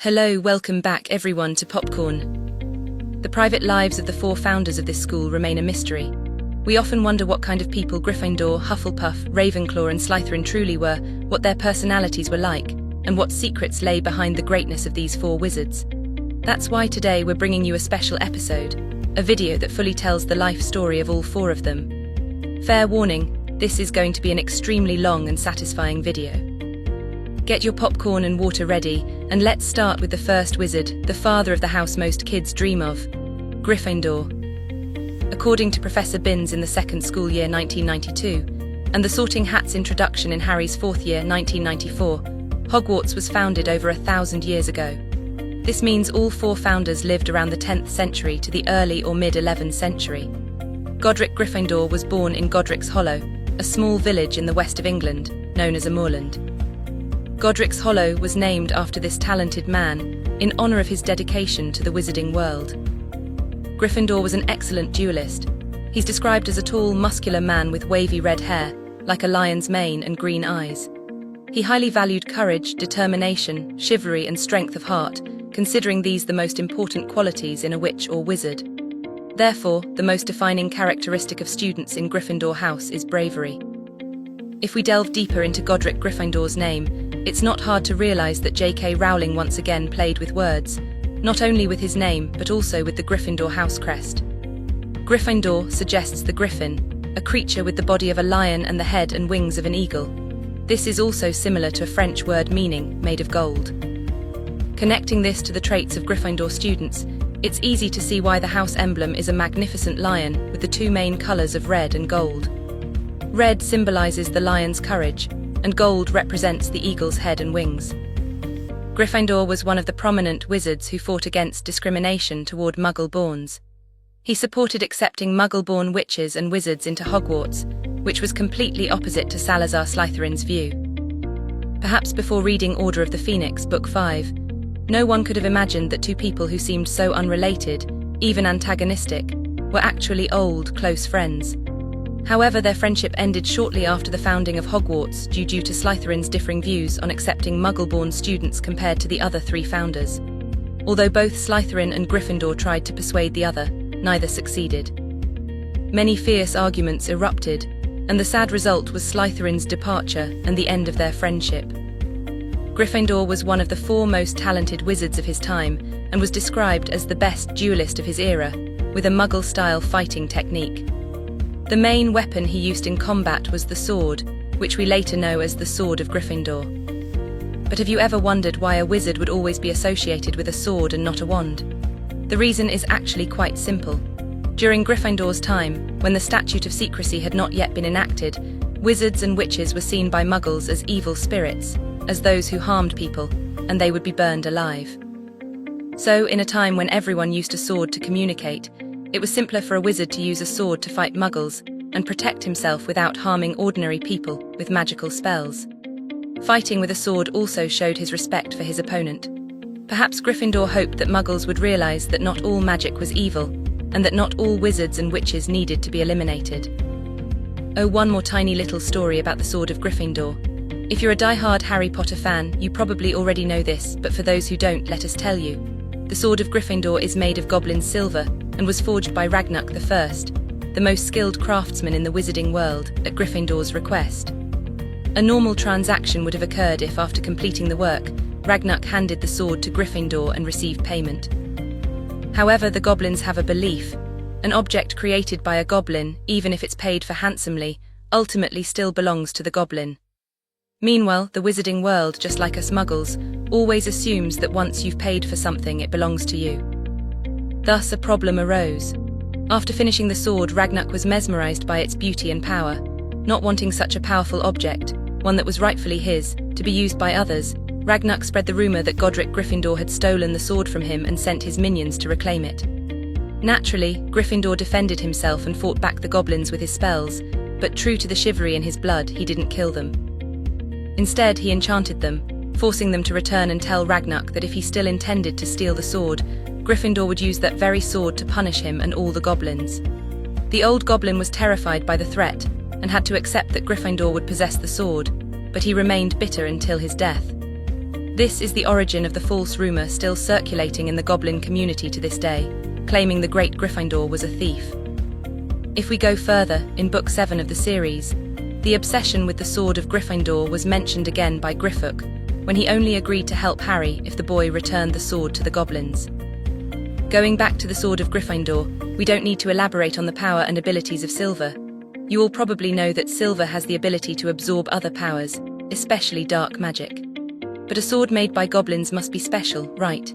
Hello, welcome back everyone to Popcorn. The private lives of the four founders of this school remain a mystery. We often wonder what kind of people Gryffindor, Hufflepuff, Ravenclaw and Slytherin truly were, what their personalities were like, and what secrets lay behind the greatness of these four wizards. That's why today we're bringing you a special episode, a video that fully tells the life story of all four of them. Fair warning, this is going to be an extremely long and satisfying video. Get your popcorn and water ready, and let's start with the first wizard, the father of the house most kids dream of, Gryffindor. According to Professor Binns in the second school year 1992, and the Sorting Hat's introduction in Harry's fourth year 1994, Hogwarts was founded over 1,000 years ago. This means all four founders lived around the 10th century to the early or mid-11th century. Godric Gryffindor was born in Godric's Hollow, a small village in the west of England, known as a moorland. Godric's Hollow was named after this talented man, in honor of his dedication to the wizarding world. Gryffindor was an excellent duelist. He's described as a tall, muscular man with wavy red hair, like a lion's mane and green eyes. He highly valued courage, determination, chivalry and strength of heart, considering these the most important qualities in a witch or wizard. Therefore, the most defining characteristic of students in Gryffindor House is bravery. If we delve deeper into Godric Gryffindor's name, it's not hard to realize that J.K. Rowling once again played with words, not only with his name but also with the Gryffindor house crest. Gryffindor suggests the griffin, a creature with the body of a lion and the head and wings of an eagle. This is also similar to a French word meaning made of gold. Connecting this to the traits of Gryffindor students, it's easy to see why the house emblem is a magnificent lion with the two main colors of red and gold. Red symbolizes the lion's courage, and gold represents the eagle's head and wings. Gryffindor was one of the prominent wizards who fought against discrimination toward Muggle-borns. He supported accepting Muggle-born witches and wizards into Hogwarts, which was completely opposite to Salazar Slytherin's view. Perhaps before reading Order of the Phoenix, Book 5, no one could have imagined that two people who seemed so unrelated, even antagonistic, were actually old, close friends. However, their friendship ended shortly after the founding of Hogwarts due to Slytherin's differing views on accepting Muggle-born students compared to the other three founders. Although both Slytherin and Gryffindor tried to persuade the other, neither succeeded. Many fierce arguments erupted, and the sad result was Slytherin's departure and the end of their friendship. Gryffindor was one of the four most talented wizards of his time and was described as the best duelist of his era, with a Muggle-style fighting technique. The main weapon he used in combat was the sword, which we later know as the Sword of Gryffindor. But have you ever wondered why a wizard would always be associated with a sword and not a wand? The reason is actually quite simple. During Gryffindor's time, when the Statute of Secrecy had not yet been enacted, wizards and witches were seen by Muggles as evil spirits, as those who harmed people, and they would be burned alive. So, in a time when everyone used a sword to communicate, it was simpler for a wizard to use a sword to fight Muggles and protect himself without harming ordinary people with magical spells. Fighting with a sword also showed his respect for his opponent. Perhaps Gryffindor hoped that Muggles would realize that not all magic was evil, and that not all wizards and witches needed to be eliminated. Oh, one more tiny little story about the Sword of Gryffindor. If you're a die-hard Harry Potter fan, you probably already know this, but for those who don't, let us tell you. The Sword of Gryffindor is made of goblin silver, and was forged by Ragnar I, the most skilled craftsman in the wizarding world, at Gryffindor's request. A normal transaction would have occurred if, after completing the work, Ragnar handed the sword to Gryffindor and received payment. However, the goblins have a belief: an object created by a goblin, even if it's paid for handsomely, ultimately still belongs to the goblin. Meanwhile, the wizarding world, just like us Muggles, always assumes that once you've paid for something, it belongs to you. Thus, a problem arose. After finishing the sword, Ragnar was mesmerized by its beauty and power. Not wanting such a powerful object, one that was rightfully his, to be used by others, Ragnar spread the rumor that Godric Gryffindor had stolen the sword from him and sent his minions to reclaim it. Naturally, Gryffindor defended himself and fought back the goblins with his spells, but true to the chivalry in his blood, he didn't kill them. Instead, he enchanted them, forcing them to return and tell Ragnar that if he still intended to steal the sword, Gryffindor would use that very sword to punish him and all the goblins. The old goblin was terrified by the threat and had to accept that Gryffindor would possess the sword, but he remained bitter until his death. This is the origin of the false rumor still circulating in the goblin community to this day, claiming the great Gryffindor was a thief. If we go further, in Book 7 of the series, the obsession with the sword of Gryffindor was mentioned again by Gryffindor, when he only agreed to help Harry if the boy returned the sword to the goblins. Going back to the sword of Gryffindor, we don't need to elaborate on the power and abilities of Silver. You all probably know that Silver has the ability to absorb other powers, especially dark magic. But a sword made by goblins must be special, right?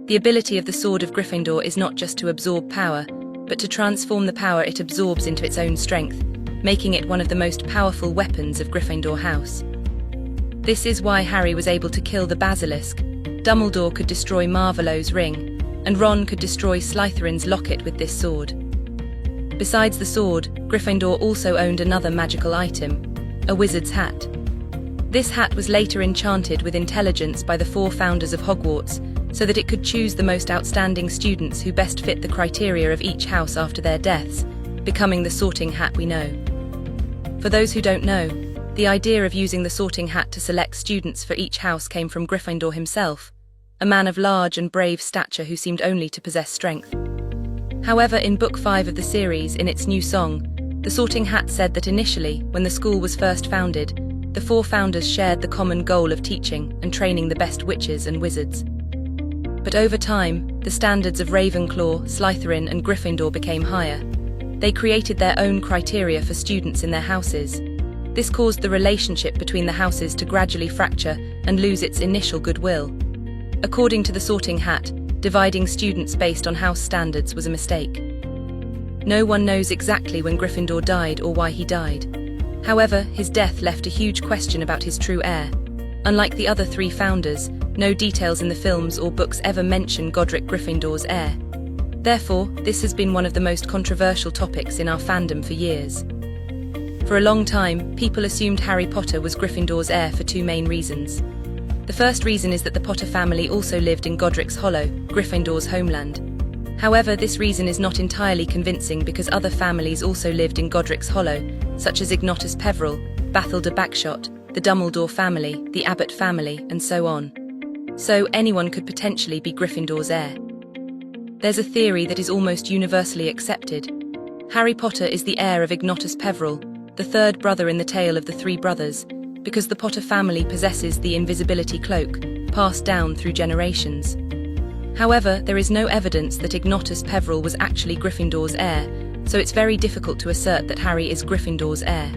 The ability of the sword of Gryffindor is not just to absorb power, but to transform the power it absorbs into its own strength, making it one of the most powerful weapons of Gryffindor House. This is why Harry was able to kill the basilisk, Dumbledore could destroy Marvolo's ring, and Ron could destroy Slytherin's locket with this sword. Besides the sword, Gryffindor also owned another magical item, a wizard's hat. This hat was later enchanted with intelligence by the four founders of Hogwarts, so that it could choose the most outstanding students who best fit the criteria of each house after their deaths, becoming the sorting hat we know. For those who don't know, the idea of using the sorting hat to select students for each house came from Gryffindor himself, a man of large and brave stature who seemed only to possess strength. However, in Book 5 of the series, in its new song, the sorting hat said that initially, when the school was first founded, the four founders shared the common goal of teaching and training the best witches and wizards. But over time, the standards of Ravenclaw, Slytherin, and Gryffindor became higher. They created their own criteria for students in their houses. This caused the relationship between the houses to gradually fracture and lose its initial goodwill. According to the sorting hat, dividing students based on house standards was a mistake. No one knows exactly when Gryffindor died or why he died. However, his death left a huge question about his true heir. Unlike the other three founders, no details in the films or books ever mention Godric Gryffindor's heir. Therefore, this has been one of the most controversial topics in our fandom for years. For a long time, people assumed Harry Potter was Gryffindor's heir for two main reasons. The first reason is that the Potter family also lived in Godric's Hollow, Gryffindor's homeland. However, this reason is not entirely convincing because other families also lived in Godric's Hollow, such as Ignotus Peverell, Bathilda Bagshot, the Dumbledore family, the Abbott family, and so on. So anyone could potentially be Gryffindor's heir. There's a theory that is almost universally accepted. Harry Potter is the heir of Ignotus Peverell, the third brother in the tale of the three brothers, because the Potter family possesses the invisibility cloak, passed down through generations. However, there is no evidence that Ignotus Peverell was actually Gryffindor's heir, so it's very difficult to assert that Harry is Gryffindor's heir.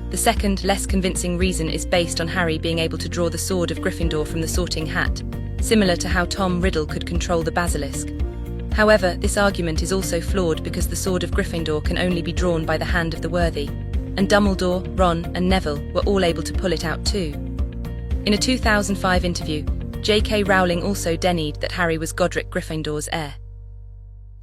The second, less convincing reason is based on Harry being able to draw the sword of Gryffindor from the sorting hat, similar to how Tom Riddle could control the basilisk. However, this argument is also flawed because the sword of Gryffindor can only be drawn by the hand of the worthy, and Dumbledore, Ron, and Neville were all able to pull it out too. In a 2005 interview, J.K. Rowling also denied that Harry was Godric Gryffindor's heir.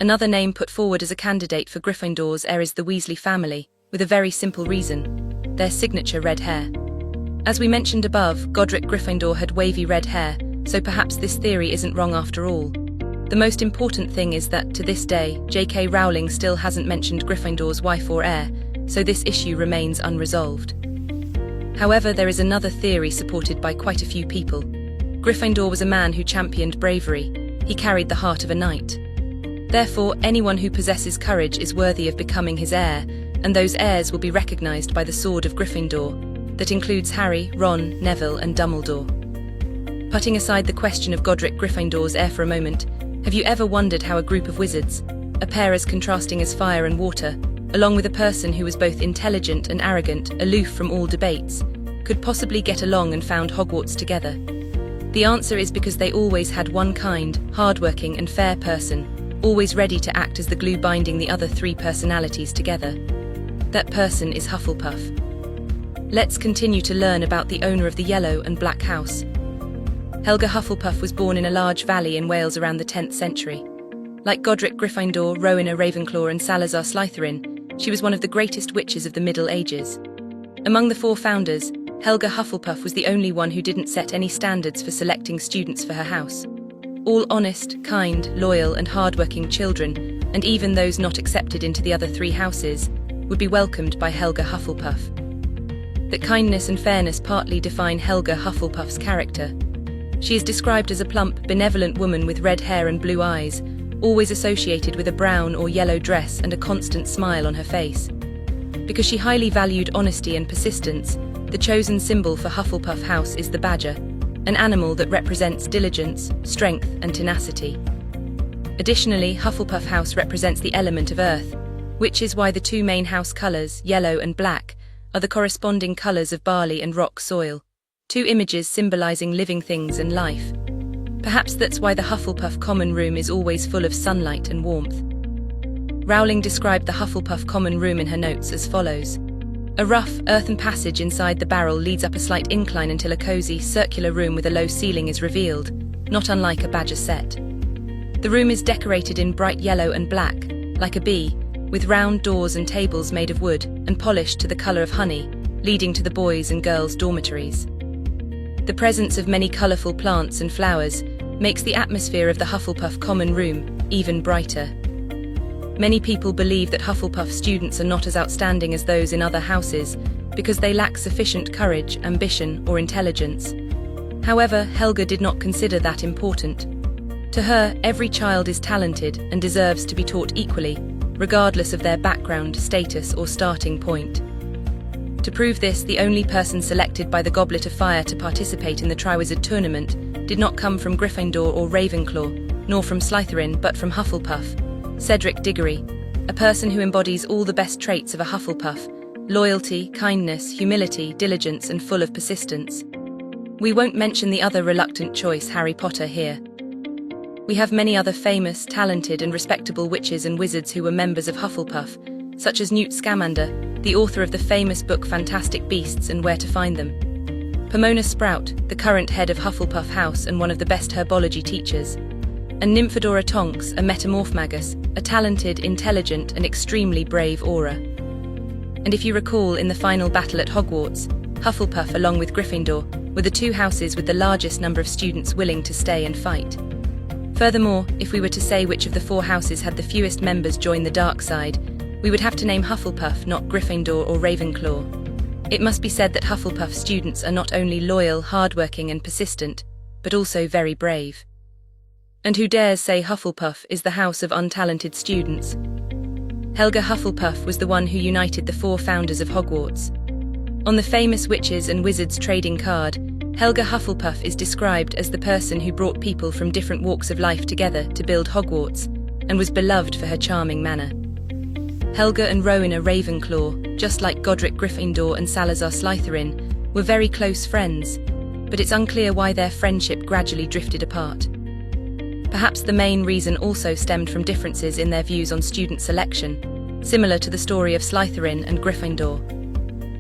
Another name put forward as a candidate for Gryffindor's heir is the Weasley family, with a very simple reason: their signature red hair. As we mentioned above, Godric Gryffindor had wavy red hair, so perhaps this theory isn't wrong after all. The most important thing is that, to this day, J.K. Rowling still hasn't mentioned Gryffindor's wife or heir, so this issue remains unresolved. However, there is another theory supported by quite a few people. Gryffindor was a man who championed bravery. He carried the heart of a knight. Therefore, anyone who possesses courage is worthy of becoming his heir, and those heirs will be recognized by the sword of Gryffindor, that includes Harry, Ron, Neville, and Dumbledore. Putting aside the question of Godric Gryffindor's heir for a moment, have you ever wondered how a group of wizards, a pair as contrasting as fire and water, along with a person who was both intelligent and arrogant, aloof from all debates, could possibly get along and found Hogwarts together? The answer is because they always had one kind, hardworking and fair person, always ready to act as the glue binding the other three personalities together. That person is Hufflepuff. Let's continue to learn about the owner of the Yellow and Black House. Helga Hufflepuff was born in a large valley in Wales around the 10th century. Like Godric Gryffindor, Rowena Ravenclaw and Salazar Slytherin, she was one of the greatest witches of the Middle Ages. Among the four founders, Helga Hufflepuff was the only one who didn't set any standards for selecting students for her house. All honest, kind, loyal and hardworking children, and even those not accepted into the other three houses, would be welcomed by Helga Hufflepuff. That kindness and fairness partly define Helga Hufflepuff's character. She is described as a plump, benevolent woman with red hair and blue eyes, always associated with a brown or yellow dress and a constant smile on her face. Because she highly valued honesty and persistence, the chosen symbol for Hufflepuff House is the badger, an animal that represents diligence, strength, and tenacity. Additionally, Hufflepuff House represents the element of earth, which is why the two main house colours, yellow and black, are the corresponding colours of barley and rock soil, two images symbolising living things and life. Perhaps that's why the Hufflepuff common room is always full of sunlight and warmth. Rowling described the Hufflepuff common room in her notes as follows. A rough, earthen passage inside the barrel leads up a slight incline until a cosy, circular room with a low ceiling is revealed, not unlike a badger set. The room is decorated in bright yellow and black, like a bee, with round doors and tables made of wood and polished to the colour of honey, leading to the boys' and girls' dormitories. The presence of many colourful plants and flowers makes the atmosphere of the Hufflepuff common room even brighter. Many people believe that Hufflepuff students are not as outstanding as those in other houses because they lack sufficient courage, ambition, or intelligence. However, Helga did not consider that important. To her, every child is talented and deserves to be taught equally, regardless of their background, status, or starting point. To prove this, the only person selected by the Goblet of Fire to participate in the Triwizard Tournament did not come from Gryffindor or Ravenclaw, nor from Slytherin, but from Hufflepuff. Cedric Diggory, a person who embodies all the best traits of a Hufflepuff: loyalty, kindness, humility, diligence, and full of persistence. We won't mention the other reluctant choice, Harry Potter, here. We have many other famous, talented, and respectable witches and wizards who were members of Hufflepuff, such as Newt Scamander, the author of the famous book Fantastic Beasts and Where to Find Them; Pomona Sprout, the current head of Hufflepuff House and one of the best herbology teachers; and Nymphadora Tonks, a metamorph magus, a talented, intelligent, and extremely brave aura. And if you recall, in the final battle at Hogwarts, Hufflepuff, along with Gryffindor, were the two houses with the largest number of students willing to stay and fight. Furthermore, if we were to say which of the four houses had the fewest members join the dark side, we would have to name Hufflepuff, not Gryffindor or Ravenclaw. It must be said that Hufflepuff students are not only loyal, hardworking, and persistent, but also very brave. And who dares say Hufflepuff is the house of untalented students? Helga Hufflepuff was the one who united the four founders of Hogwarts. On the famous Witches and Wizards trading card, Helga Hufflepuff is described as the person who brought people from different walks of life together to build Hogwarts, and was beloved for her charming manner. Helga and Rowena Ravenclaw, just like Godric Gryffindor and Salazar Slytherin, were very close friends, but it's unclear why their friendship gradually drifted apart. Perhaps the main reason also stemmed from differences in their views on student selection, similar to the story of Slytherin and Gryffindor.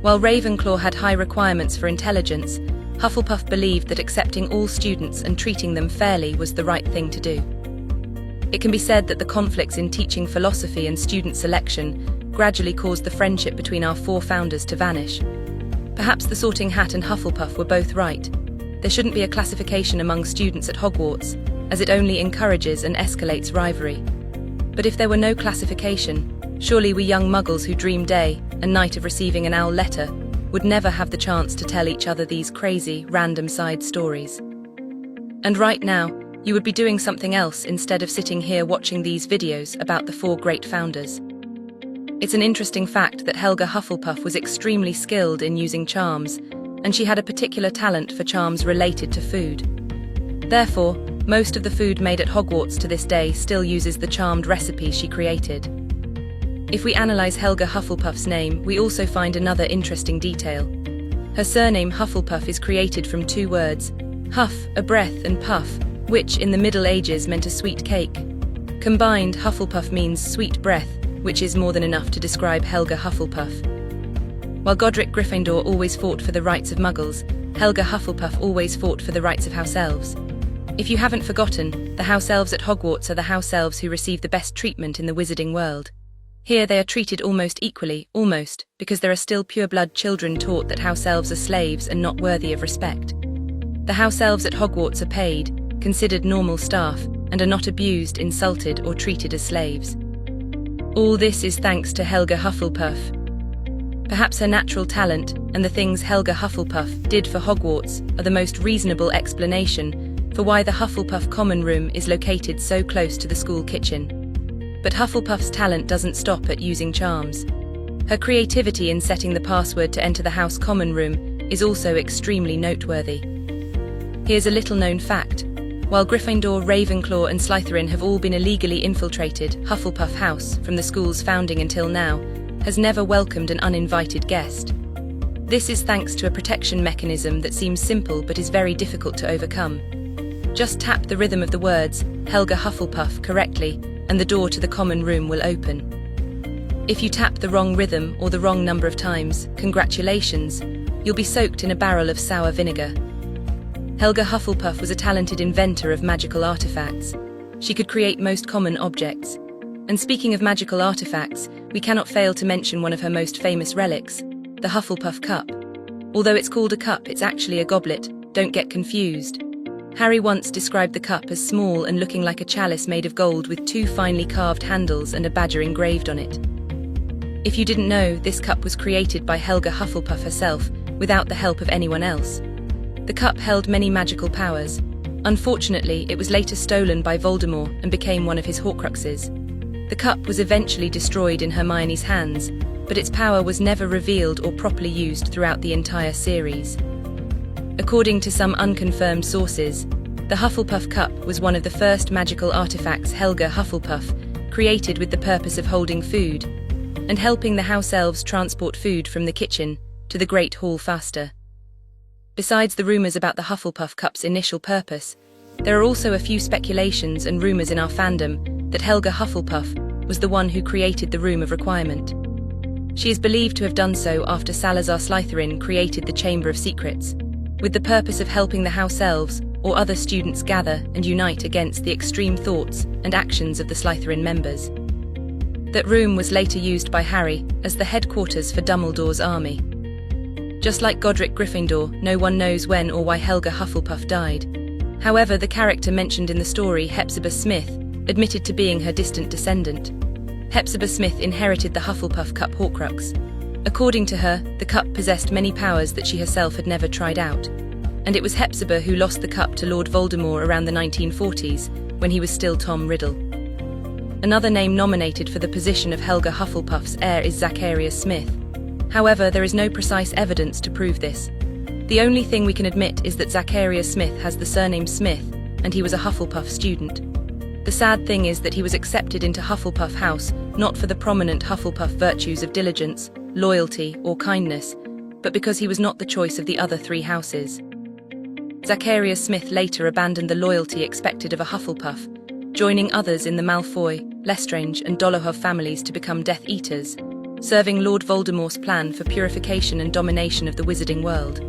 While Ravenclaw had high requirements for intelligence, Hufflepuff believed that accepting all students and treating them fairly was the right thing to do. It can be said that the conflicts in teaching philosophy and student selection gradually caused the friendship between our four founders to vanish. Perhaps the Sorting Hat and Hufflepuff were both right. There shouldn't be a classification among students at Hogwarts, as it only encourages and escalates rivalry. But if there were no classification, surely we young muggles who dream day and night of receiving an owl letter would never have the chance to tell each other these crazy, random side stories. And right now, you would be doing something else instead of sitting here watching these videos about the four great founders. It's an interesting fact that Helga Hufflepuff was extremely skilled in using charms, and she had a particular talent for charms related to food. Therefore, most of the food made at Hogwarts to this day still uses the charmed recipe she created. If we analyze Helga Hufflepuff's name, we also find another interesting detail. Her surname Hufflepuff is created from two words, huff, a breath, and puff, which in the Middle Ages meant a sweet cake. Combined, Hufflepuff means sweet breath, which is more than enough to describe Helga Hufflepuff. While Godric Gryffindor always fought for the rights of Muggles, Helga Hufflepuff always fought for the rights of house elves. If you haven't forgotten, the house elves at Hogwarts are the house elves who receive the best treatment in the wizarding world. Here they are treated almost equally, because there are still pure-blood children taught that house elves are slaves and not worthy of respect. The house elves at Hogwarts are paid, considered normal staff, and are not abused, insulted, or treated as slaves. All this is thanks to Helga Hufflepuff. Perhaps her natural talent and the things Helga Hufflepuff did for Hogwarts are the most reasonable explanation for why the Hufflepuff common room is located so close to the school kitchen. But Hufflepuff's talent doesn't stop at using charms. Her creativity in setting the password to enter the house common room is also extremely noteworthy. Here's a little-known fact. While Gryffindor, Ravenclaw and Slytherin have all been illegally infiltrated, Hufflepuff House, from the school's founding until now, has never welcomed an uninvited guest. This is thanks to a protection mechanism that seems simple but is very difficult to overcome. Just tap the rhythm of the words, Helga Hufflepuff, correctly, and the door to the common room will open. If you tap the wrong rhythm or the wrong number of times, congratulations, you'll be soaked in a barrel of sour vinegar. Helga Hufflepuff was a talented inventor of magical artifacts. She could create most common objects. And speaking of magical artifacts, we cannot fail to mention one of her most famous relics, the Hufflepuff cup. Although it's called a cup, it's actually a goblet, don't get confused. Harry once described the cup as small and looking like a chalice made of gold with 2 finely carved handles and a badger engraved on it. If you didn't know, this cup was created by Helga Hufflepuff herself, without the help of anyone else. The cup held many magical powers. Unfortunately, it was later stolen by Voldemort and became one of his Horcruxes. The cup was eventually destroyed in Hermione's hands, but its power was never revealed or properly used throughout the entire series. According to some unconfirmed sources, the Hufflepuff cup was one of the first magical artifacts Helga Hufflepuff created with the purpose of holding food and helping the house elves transport food from the kitchen to the Great Hall faster. Besides the rumours about the Hufflepuff cup's initial purpose, there are also a few speculations and rumours in our fandom that Helga Hufflepuff was the one who created the Room of Requirement. She is believed to have done so after Salazar Slytherin created the Chamber of Secrets, with the purpose of helping the house elves or other students gather and unite against the extreme thoughts and actions of the Slytherin members. That room was later used by Harry as the headquarters for Dumbledore's army. Just like Godric Gryffindor, no one knows when or why Helga Hufflepuff died. However, the character mentioned in the story, Hepzibah Smith, admitted to being her distant descendant. Hepzibah Smith inherited the Hufflepuff cup Horcrux. According to her, the cup possessed many powers that she herself had never tried out. And it was Hepzibah who lost the cup to Lord Voldemort around the 1940s, when he was still Tom Riddle. Another name nominated for the position of Helga Hufflepuff's heir is Zacharias Smith. However, there is no precise evidence to prove this. The only thing we can admit is that Zacharias Smith has the surname Smith, and he was a Hufflepuff student. The sad thing is that he was accepted into Hufflepuff House not for the prominent Hufflepuff virtues of diligence, loyalty, or kindness, but because he was not the choice of the other 3 houses. Zacharias Smith later abandoned the loyalty expected of a Hufflepuff, joining others in the Malfoy, Lestrange, and Dolohov families to become Death Eaters, serving Lord Voldemort's plan for purification and domination of the wizarding world.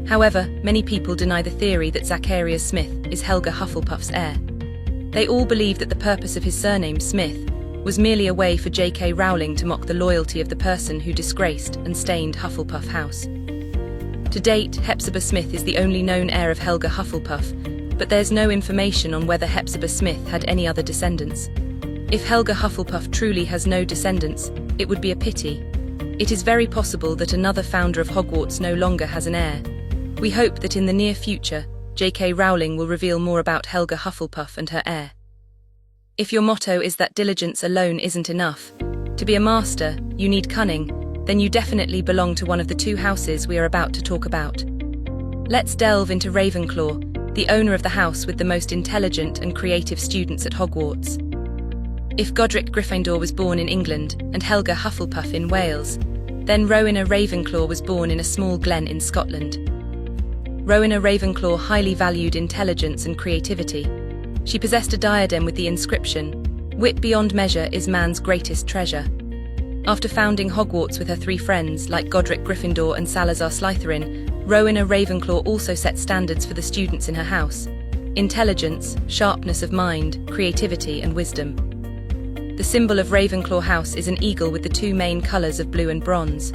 However, many people deny the theory that Zacharias Smith is Helga Hufflepuff's heir. They all believe that the purpose of his surname, Smith, was merely a way for J.K. Rowling to mock the loyalty of the person who disgraced and stained Hufflepuff House. To date, Hepzibah Smith is the only known heir of Helga Hufflepuff, but there's no information on whether Hepzibah Smith had any other descendants. If Helga Hufflepuff truly has no descendants, it would be a pity. It is very possible that another founder of Hogwarts no longer has an heir. We hope that in the near future, J.K. Rowling will reveal more about Helga Hufflepuff and her heir. If your motto is that diligence alone isn't enough, to be a master, you need cunning, then you definitely belong to one of the 2 houses we are about to talk about. Let's delve into Ravenclaw, the owner of the house with the most intelligent and creative students at Hogwarts. If Godric Gryffindor was born in England and Helga Hufflepuff in Wales, then Rowena Ravenclaw was born in a small glen in Scotland. Rowena Ravenclaw highly valued intelligence and creativity. She possessed a diadem with the inscription, "Wit beyond measure is man's greatest treasure." After founding Hogwarts with her 3 friends, like Godric Gryffindor and Salazar Slytherin, Rowena Ravenclaw also set standards for the students in her house: intelligence, sharpness of mind, creativity, and wisdom. The symbol of Ravenclaw House is an eagle with the 2 main colours of blue and bronze.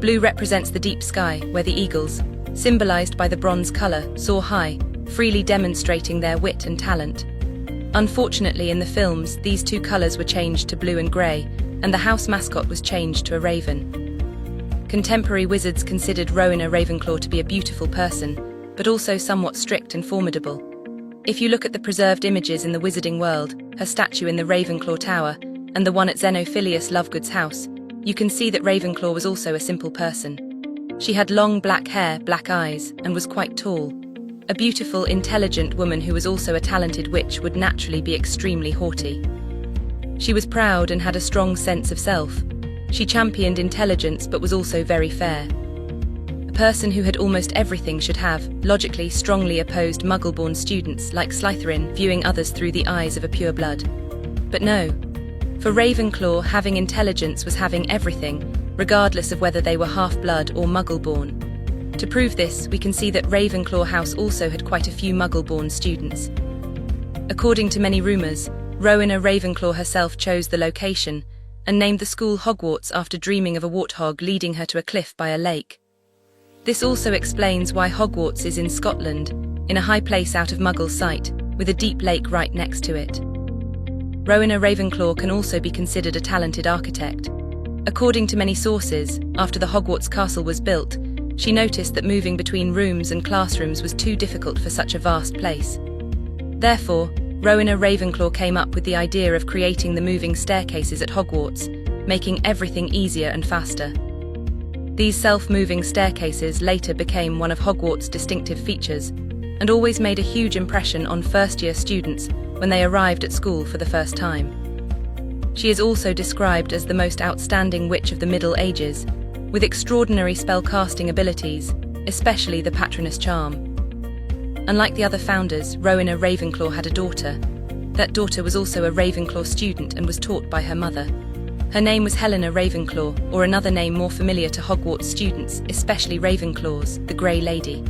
Blue represents the deep sky, where the eagles, symbolised by the bronze colour, soar high, freely demonstrating their wit and talent. Unfortunately, in the films, these 2 colours were changed to blue and grey, and the house mascot was changed to a raven. Contemporary wizards considered Rowena Ravenclaw to be a beautiful person, but also somewhat strict and formidable. If you look at the preserved images in the Wizarding World, her statue in the Ravenclaw Tower, and the one at Xenophilius Lovegood's house, you can see that Ravenclaw was also a simple person. She had long black hair, black eyes, and was quite tall. A beautiful, intelligent woman who was also a talented witch would naturally be extremely haughty. She was proud and had a strong sense of self. She championed intelligence but was also very fair. A person who had almost everything should have, logically, strongly opposed Muggle-born students like Slytherin, viewing others through the eyes of a pure blood. But no. For Ravenclaw, having intelligence was having everything, regardless of whether they were half-blood or Muggle-born. To prove this, we can see that Ravenclaw House also had quite a few Muggle-born students. According to many rumours, Rowena Ravenclaw herself chose the location and named the school Hogwarts after dreaming of a warthog leading her to a cliff by a lake. This also explains why Hogwarts is in Scotland, in a high place out of Muggle sight, with a deep lake right next to it. Rowena Ravenclaw can also be considered a talented architect. According to many sources, after the Hogwarts castle was built, she noticed that moving between rooms and classrooms was too difficult for such a vast place. Therefore, Rowena Ravenclaw came up with the idea of creating the moving staircases at Hogwarts, making everything easier and faster. These self-moving staircases later became one of Hogwarts' distinctive features, and always made a huge impression on first-year students when they arrived at school for the first time. She is also described as the most outstanding witch of the Middle Ages, with extraordinary spell-casting abilities, especially the Patronus Charm. Unlike the other founders, Rowena Ravenclaw had a daughter. That daughter was also a Ravenclaw student and was taught by her mother. Her name was Helena Ravenclaw, or another name more familiar to Hogwarts students, especially Ravenclaws, the Grey Lady.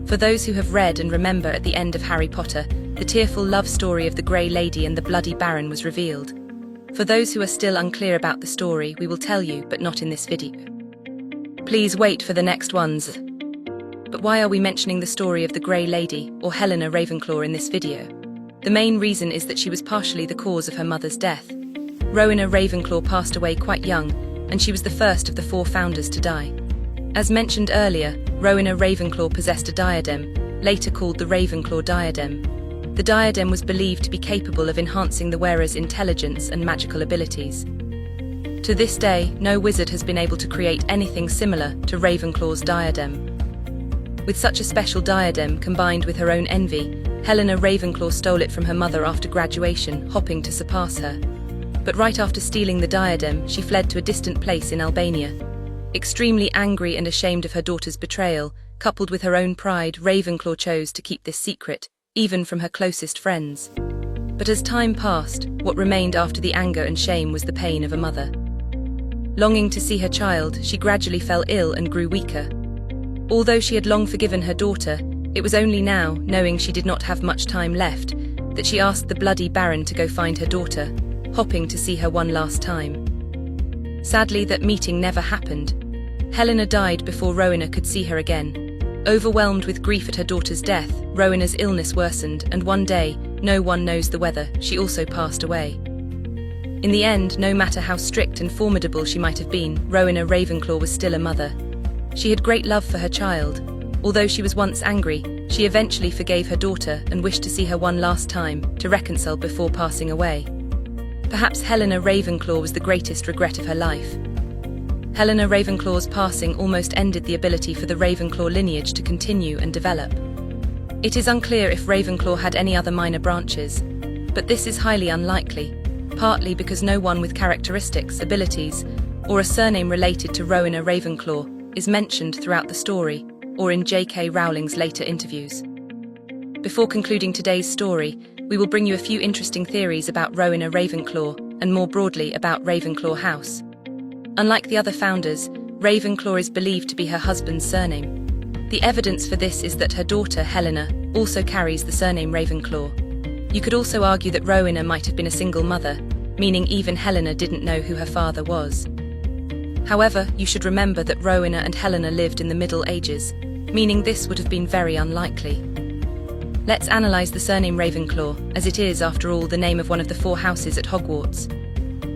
For those who have read and remember at the end of Harry Potter, the tearful love story of the Grey Lady and the Bloody Baron was revealed. For those who are still unclear about the story, we will tell you, but not in this video. Please wait for the next ones. But why are we mentioning the story of the Grey Lady, or Helena Ravenclaw, in this video? The main reason is that she was partially the cause of her mother's death. Rowena Ravenclaw passed away quite young, and she was the first of the 4 founders to die. As mentioned earlier, Rowena Ravenclaw possessed a diadem, later called the Ravenclaw diadem. The diadem was believed to be capable of enhancing the wearer's intelligence and magical abilities. To this day, no wizard has been able to create anything similar to Ravenclaw's diadem. With such a special diadem combined with her own envy, Helena Ravenclaw stole it from her mother after graduation, hoping to surpass her. But right after stealing the diadem, she fled to a distant place in Albania. Extremely angry and ashamed of her daughter's betrayal, coupled with her own pride, Ravenclaw chose to keep this secret, even from her closest friends. But as time passed, what remained after the anger and shame was the pain of a mother. Longing to see her child, she gradually fell ill and grew weaker. Although she had long forgiven her daughter, it was only now, knowing she did not have much time left, that she asked the Bloody Baron to go find her daughter, hoping to see her one last time. Sadly, that meeting never happened. Helena died before Rowena could see her again. Overwhelmed with grief at her daughter's death, Rowena's illness worsened, and one day, no one knows the weather, she also passed away. In the end, no matter how strict and formidable she might have been, Rowena Ravenclaw was still a mother. She had great love for her child. Although she was once angry, she eventually forgave her daughter and wished to see her one last time, to reconcile before passing away. Perhaps Helena Ravenclaw was the greatest regret of her life. Helena Ravenclaw's passing almost ended the ability for the Ravenclaw lineage to continue and develop. It is unclear if Ravenclaw had any other minor branches, but this is highly unlikely, partly because no one with characteristics, abilities, or a surname related to Rowena Ravenclaw is mentioned throughout the story or in J.K. Rowling's later interviews. Before concluding today's story, we will bring you a few interesting theories about Rowena Ravenclaw and more broadly about Ravenclaw House. Unlike the other founders, Ravenclaw is believed to be her husband's surname. The evidence for this is that her daughter, Helena, also carries the surname Ravenclaw. You could also argue that Rowena might have been a single mother, meaning even Helena didn't know who her father was. However, you should remember that Rowena and Helena lived in the Middle Ages, meaning this would have been very unlikely. Let's analyze the surname Ravenclaw, as it is, after all, the name of one of the 4 houses at Hogwarts.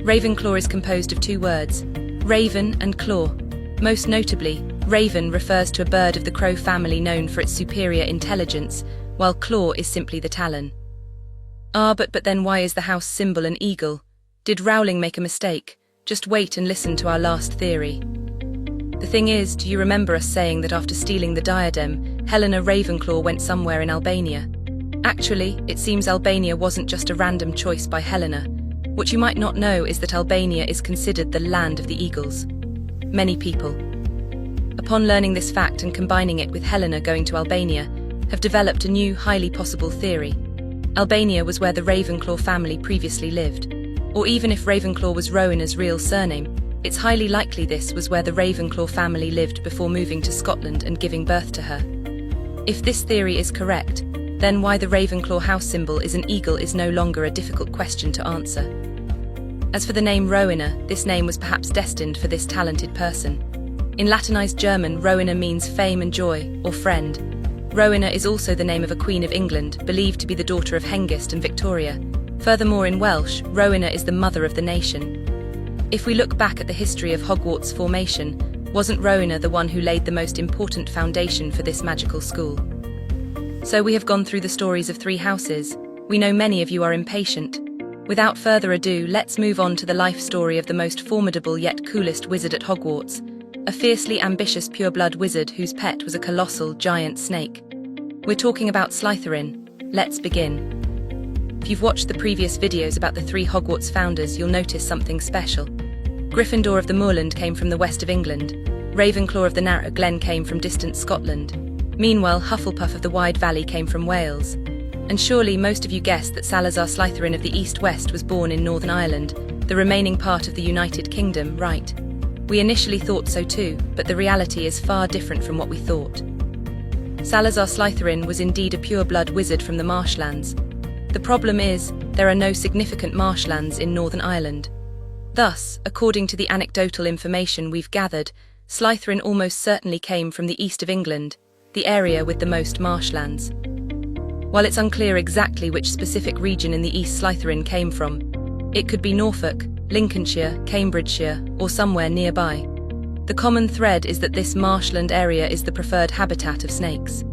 Ravenclaw is composed of 2 words, raven and claw. Most notably, raven refers to a bird of the crow family known for its superior intelligence, while claw is simply the talon. But then why is the house symbol an eagle? Did Rowling make a mistake? Just wait and listen to our last theory. The thing is, do you remember us saying that after stealing the diadem, Helena Ravenclaw went somewhere in Albania? Actually, it seems Albania wasn't just a random choice by Helena. What you might not know is that Albania is considered the land of the eagles. Many people, upon learning this fact and combining it with Helena going to Albania, have developed a new, highly possible theory. Albania was where the Ravenclaw family previously lived. Or even if Ravenclaw was Rowena's real surname, it's highly likely this was where the Ravenclaw family lived before moving to Scotland and giving birth to her. If this theory is correct, then why the Ravenclaw house symbol is an eagle is no longer a difficult question to answer. As for the name Rowena, this name was perhaps destined for this talented person. In Latinized German, Rowena means fame and joy, or friend. Rowena is also the name of a Queen of England, believed to be the daughter of Hengist and Victoria. Furthermore, in Welsh, Rowena is the mother of the nation. If we look back at the history of Hogwarts formation, wasn't Rowena the one who laid the most important foundation for this magical school? So we have gone through the stories of three houses. We know many of you are impatient. Without further ado, let's move on to the life story of the most formidable yet coolest wizard at Hogwarts, a fiercely ambitious pureblood wizard whose pet was a colossal giant snake. We're talking about Slytherin. Let's begin. If you've watched the previous videos about the three Hogwarts founders, you'll notice something special. Gryffindor of the Moorland came from the west of England. Ravenclaw of the Narrow Glen came from distant Scotland. Meanwhile, Hufflepuff of the Wide Valley came from Wales. And surely most of you guessed that Salazar Slytherin of the East-West was born in Northern Ireland, the remaining part of the United Kingdom, right? We initially thought so too, but the reality is far different from what we thought. Salazar Slytherin was indeed a pure-blood wizard from the marshlands. The problem is, there are no significant marshlands in Northern Ireland. Thus, according to the anecdotal information we've gathered, Slytherin almost certainly came from the east of England, the area with the most marshlands. While it's unclear exactly which specific region in the East Slytherin came from, it could be Norfolk, Lincolnshire, Cambridgeshire, or somewhere nearby. The common thread is that this marshland area is the preferred habitat of snakes.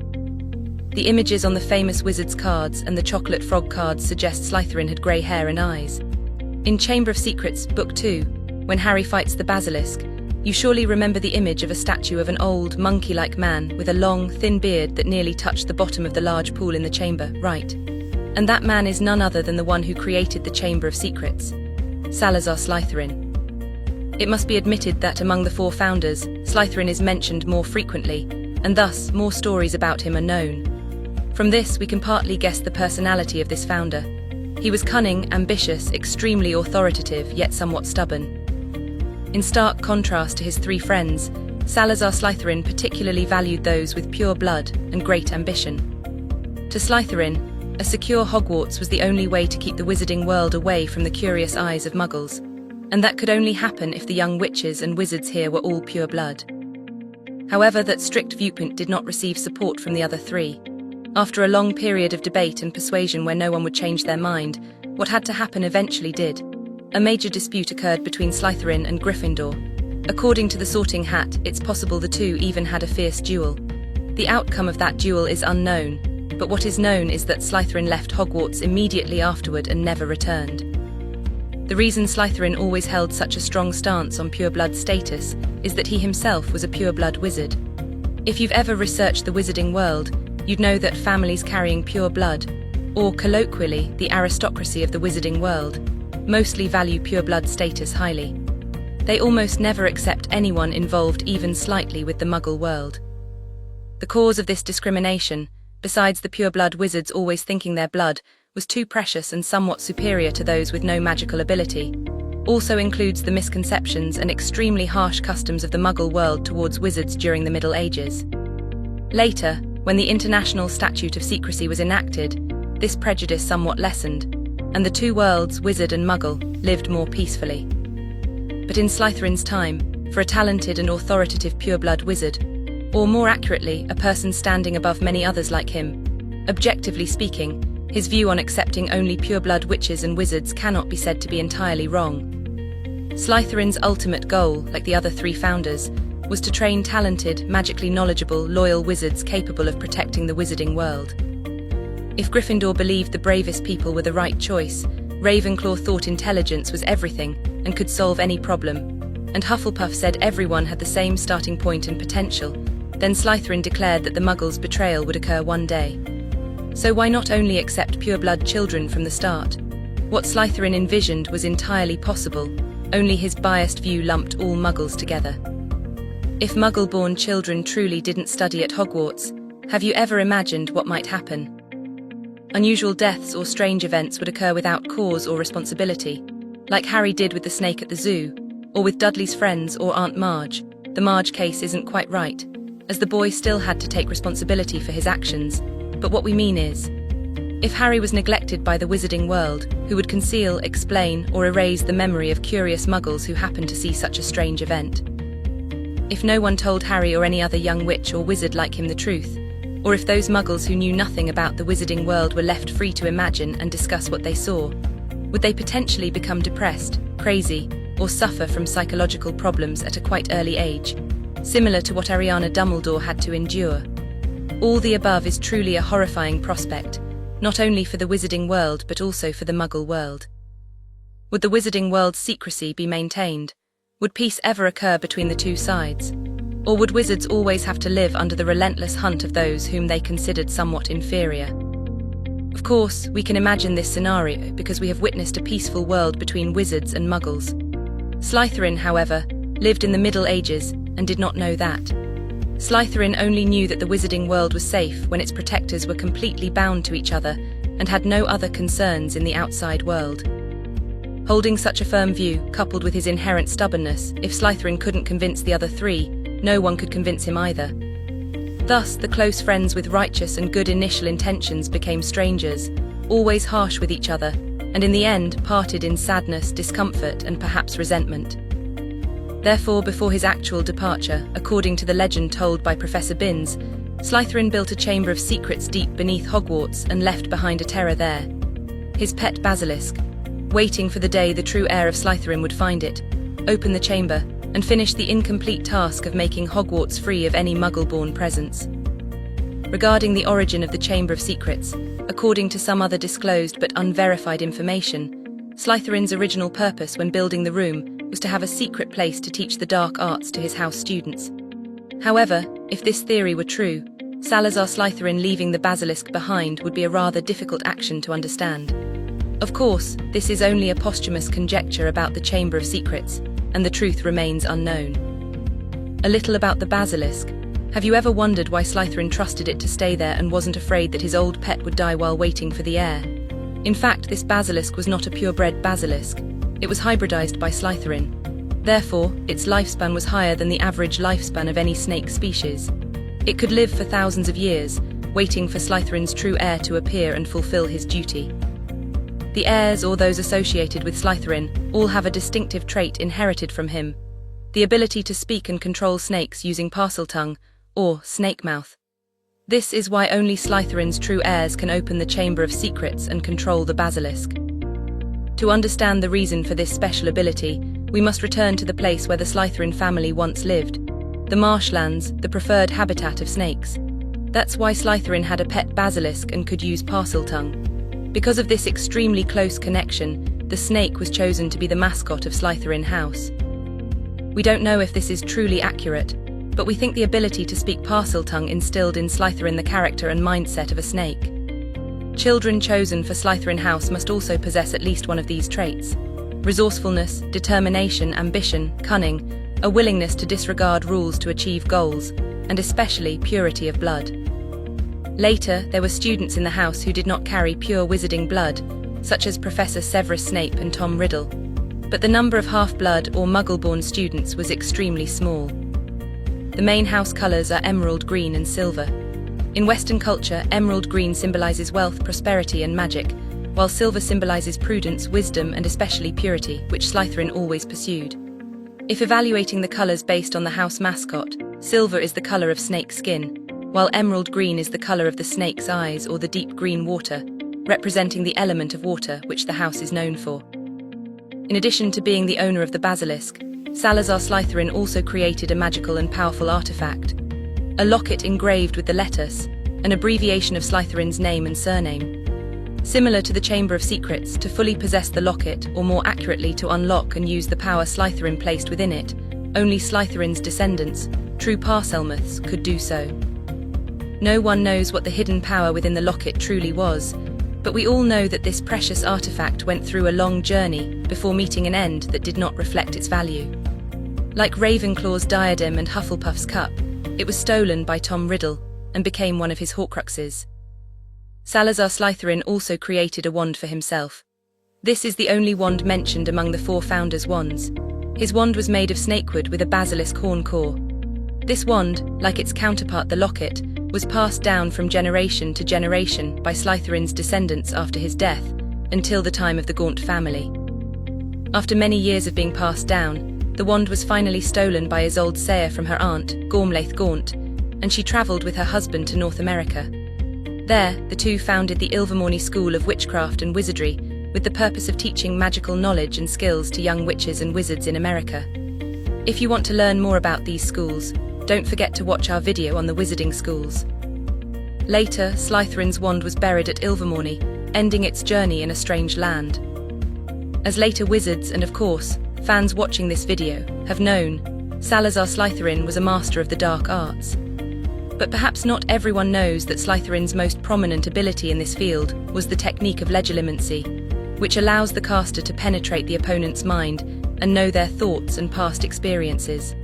The images on the famous wizard's cards and the chocolate frog cards suggest Slytherin had grey hair and eyes. In Chamber of Secrets, Book 2, when Harry fights the basilisk, you surely remember the image of a statue of an old, monkey-like man with a long, thin beard that nearly touched the bottom of the large pool in the chamber, right? And that man is none other than the one who created the Chamber of Secrets, Salazar Slytherin. It must be admitted that among the four founders, Slytherin is mentioned more frequently, and thus more stories about him are known. From this, we can partly guess the personality of this founder. He was cunning, ambitious, extremely authoritative, yet somewhat stubborn. In stark contrast to his three friends, Salazar Slytherin particularly valued those with pure blood and great ambition. To Slytherin, a secure Hogwarts was the only way to keep the wizarding world away from the curious eyes of muggles, and that could only happen if the young witches and wizards here were all pure blood. However, that strict viewpoint did not receive support from the other three. After a long period of debate and persuasion where no one would change their mind, what had to happen eventually did. A major dispute occurred between Slytherin and Gryffindor. According to the Sorting Hat, it's possible the two even had a fierce duel. The outcome of that duel is unknown, but what is known is that Slytherin left Hogwarts immediately afterward and never returned. The reason Slytherin always held such a strong stance on pureblood status is that he himself was a pureblood wizard. If you've ever researched the wizarding world, you'd know that families carrying pure blood, or colloquially, the aristocracy of the wizarding world, mostly value pureblood status highly. They almost never accept anyone involved even slightly with the Muggle world. The cause of this discrimination, besides the pureblood wizards always thinking their blood was too precious and somewhat superior to those with no magical ability, also includes the misconceptions and extremely harsh customs of the Muggle world towards wizards during the Middle Ages. Later, when the International Statute of Secrecy was enacted, this prejudice somewhat lessened, and the two worlds, wizard and Muggle, lived more peacefully. But in Slytherin's time, for a talented and authoritative pureblood wizard, or more accurately, a person standing above many others like him, objectively speaking, his view on accepting only pureblood witches and wizards cannot be said to be entirely wrong. Slytherin's ultimate goal, like the other three founders, was to train talented, magically knowledgeable, loyal wizards capable of protecting the wizarding world. If Gryffindor believed the bravest people were the right choice, Ravenclaw thought intelligence was everything and could solve any problem, and Hufflepuff said everyone had the same starting point and potential. Then Slytherin declared that the Muggles' betrayal would occur one day. So why not only accept pure-blood children from the start? What Slytherin envisioned was entirely possible, only his biased view lumped all Muggles together. If Muggle-born children truly didn't study at Hogwarts, have you ever imagined what might happen? Unusual deaths or strange events would occur without cause or responsibility, like Harry did with the snake at the zoo, or with Dudley's friends or Aunt Marge. The Marge case isn't quite right, as the boy still had to take responsibility for his actions, but what we mean is, if Harry was neglected by the wizarding world, who would conceal, explain, or erase the memory of curious Muggles who happened to see such a strange event? If no one told Harry or any other young witch or wizard like him the truth, or if those Muggles who knew nothing about the wizarding world were left free to imagine and discuss what they saw, would they potentially become depressed, crazy, or suffer from psychological problems at a quite early age, similar to what Ariana Dumbledore had to endure? All the above is truly a horrifying prospect, not only for the wizarding world but also for the Muggle world. Would the wizarding world's secrecy be maintained? Would peace ever occur between the two sides? Or would wizards always have to live under the relentless hunt of those whom they considered somewhat inferior? Of course, we can imagine this scenario because we have witnessed a peaceful world between wizards and Muggles. Slytherin, however, lived in the Middle Ages and did not know that. Slytherin only knew that the wizarding world was safe when its protectors were completely bound to each other and had no other concerns in the outside world. Holding such a firm view, coupled with his inherent stubbornness, if Slytherin couldn't convince the other three, no one could convince him either. Thus, the close friends with righteous and good initial intentions became strangers, always harsh with each other, and in the end parted in sadness, discomfort, and perhaps resentment. Therefore, before his actual departure, according to the legend told by Professor Binns, Slytherin built a chamber of secrets deep beneath Hogwarts and left behind a terror there. His pet basilisk, waiting for the day the true heir of Slytherin would find it, open the chamber, and finish the incomplete task of making Hogwarts free of any Muggle-born presence. Regarding the origin of the Chamber of Secrets, according to some other disclosed but unverified information, Slytherin's original purpose when building the room was to have a secret place to teach the dark arts to his house students. However, if this theory were true, Salazar Slytherin leaving the basilisk behind would be a rather difficult action to understand. Of course, this is only a posthumous conjecture about the Chamber of Secrets, and the truth remains unknown. A little about the basilisk. Have you ever wondered why Slytherin trusted it to stay there and wasn't afraid that his old pet would die while waiting for the heir? In fact, this basilisk was not a purebred basilisk. It was hybridized by Slytherin. Therefore, its lifespan was higher than the average lifespan of any snake species. It could live for thousands of years, waiting for Slytherin's true heir to appear and fulfill his duty. The heirs or those associated with Slytherin all have a distinctive trait inherited from him: the ability to speak and control snakes using Parseltongue, or snake mouth. This is why only Slytherin's true heirs can open the Chamber of Secrets and control the basilisk. To understand the reason for this special ability, we must return to the place where the Slytherin family once lived, the marshlands, the preferred habitat of snakes. That's why Slytherin had a pet basilisk and could use Parseltongue. Because of this extremely close connection, the snake was chosen to be the mascot of Slytherin House. We don't know if this is truly accurate, but we think the ability to speak Parseltongue instilled in Slytherin the character and mindset of a snake. Children chosen for Slytherin House must also possess at least one of these traits: resourcefulness, determination, ambition, cunning, a willingness to disregard rules to achieve goals, and especially purity of blood. Later, there were students in the house who did not carry pure wizarding blood, such as Professor Severus Snape and Tom Riddle. But the number of half-blood or Muggle-born students was extremely small. The main house colours are emerald green and silver. In Western culture, emerald green symbolises wealth, prosperity and magic, while silver symbolises prudence, wisdom and especially purity, which Slytherin always pursued. If evaluating the colours based on the house mascot, silver is the colour of snake skin, while emerald green is the colour of the snake's eyes or the deep green water, representing the element of water which the house is known for. In addition to being the owner of the basilisk, Salazar Slytherin also created a magical and powerful artifact, a locket engraved with the letters, an abbreviation of Slytherin's name and surname. Similar to the Chamber of Secrets, to fully possess the locket, or more accurately to unlock and use the power Slytherin placed within it, only Slytherin's descendants, true Parselmouths, could do so. No one knows what the hidden power within the locket truly was, but we all know that this precious artifact went through a long journey before meeting an end that did not reflect its value. Like Ravenclaw's diadem and Hufflepuff's cup, it was stolen by Tom Riddle and became one of his Horcruxes. Salazar Slytherin also created a wand for himself. This is the only wand mentioned among the four founders' wands. His wand was made of snakewood with a basilisk horn core. This wand, like its counterpart the locket, was passed down from generation to generation by Slytherin's descendants after his death, until the time of the Gaunt family. After many years of being passed down, the wand was finally stolen by Isolde Sayre from her aunt, Gormlaith Gaunt, and she travelled with her husband to North America. There, the two founded the Ilvermorny School of Witchcraft and Wizardry, with the purpose of teaching magical knowledge and skills to young witches and wizards in America. If you want to learn more about these schools, don't forget to watch our video on the wizarding schools. Later, Slytherin's wand was buried at Ilvermorny, ending its journey in a strange land. As later wizards and, of course, fans watching this video have known, Salazar Slytherin was a master of the dark arts. But perhaps not everyone knows that Slytherin's most prominent ability in this field was the technique of legilimency, which allows the caster to penetrate the opponent's mind and know their thoughts and past experiences.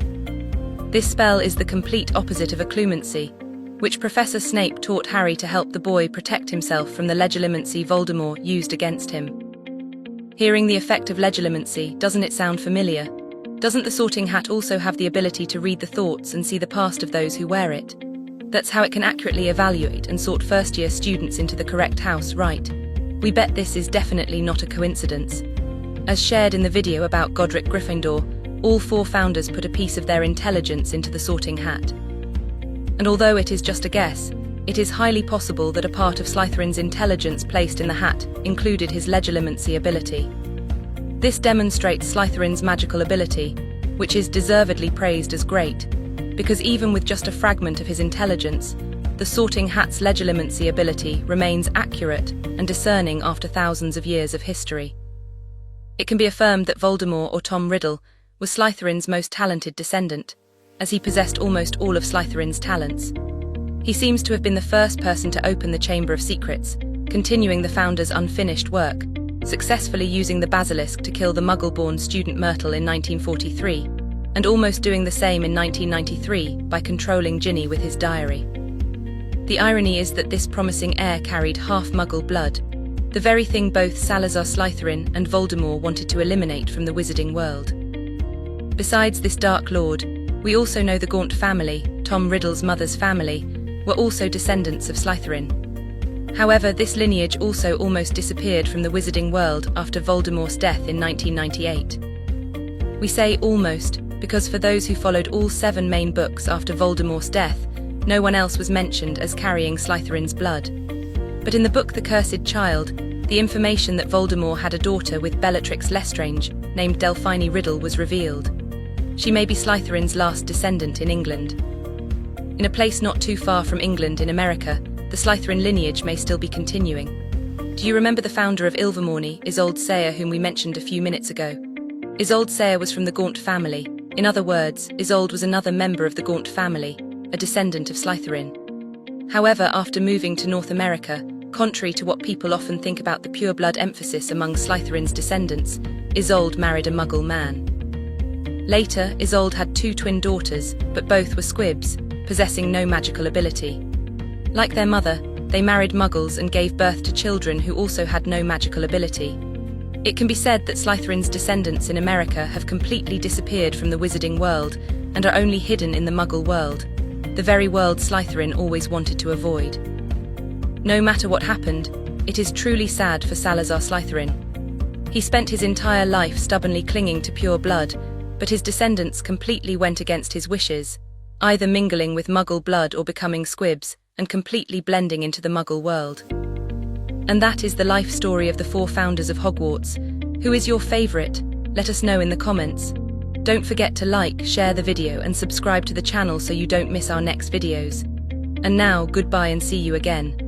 This spell is the complete opposite of occlumency, which Professor Snape taught Harry to help the boy protect himself from the legilimency Voldemort used against him. Hearing the effect of legilimency, doesn't it sound familiar? Doesn't the Sorting Hat also have the ability to read the thoughts and see the past of those who wear it? That's how it can accurately evaluate and sort first-year students into the correct house, right? We bet this is definitely not a coincidence. As shared in the video about Godric Gryffindor, all four founders put a piece of their intelligence into the Sorting Hat. And although it is just a guess, it is highly possible that a part of Slytherin's intelligence placed in the hat included his legilimency ability. This demonstrates Slytherin's magical ability, which is deservedly praised as great, because even with just a fragment of his intelligence, the Sorting Hat's legilimency ability remains accurate and discerning after thousands of years of history. It can be affirmed that Voldemort or Tom Riddle was Slytherin's most talented descendant, as he possessed almost all of Slytherin's talents. He seems to have been the first person to open the Chamber of Secrets, continuing the founder's unfinished work, successfully using the basilisk to kill the Muggle-born student Myrtle in 1943, and almost doing the same in 1993 by controlling Ginny with his diary. The irony is that this promising heir carried half Muggle blood, the very thing both Salazar Slytherin and Voldemort wanted to eliminate from the wizarding world. Besides this Dark Lord, we also know the Gaunt family, Tom Riddle's mother's family, were also descendants of Slytherin. However, this lineage also almost disappeared from the wizarding world after Voldemort's death in 1998. We say almost because for those who followed all 7 main books after Voldemort's death, no one else was mentioned as carrying Slytherin's blood. But in the book The Cursed Child, the information that Voldemort had a daughter with Bellatrix Lestrange, named Delphine Riddle, was revealed. She may be Slytherin's last descendant in England. In a place not too far from England in America, the Slytherin lineage may still be continuing. Do you remember the founder of Ilvermorny, Isolde Sayre, whom we mentioned a few minutes ago? Isolde Sayre was from the Gaunt family. In other words, Isolde was another member of the Gaunt family, a descendant of Slytherin. However, after moving to North America, contrary to what people often think about the pure-blood emphasis among Slytherin's descendants, Isolde married a Muggle man. Later, Isolde had 2 twin daughters, but both were squibs, possessing no magical ability. Like their mother, they married Muggles and gave birth to children who also had no magical ability. It can be said that Slytherin's descendants in America have completely disappeared from the wizarding world and are only hidden in the Muggle world, the very world Slytherin always wanted to avoid. No matter what happened, it is truly sad for Salazar Slytherin. He spent his entire life stubbornly clinging to pure blood, but his descendants completely went against his wishes, either mingling with Muggle blood or becoming squibs and completely blending into the Muggle world. And that is the life story of the 4 founders of Hogwarts. Who is your favourite? Let us know in the comments. Don't forget to like, share the video and subscribe to the channel so you don't miss our next videos. And now, goodbye and see you again.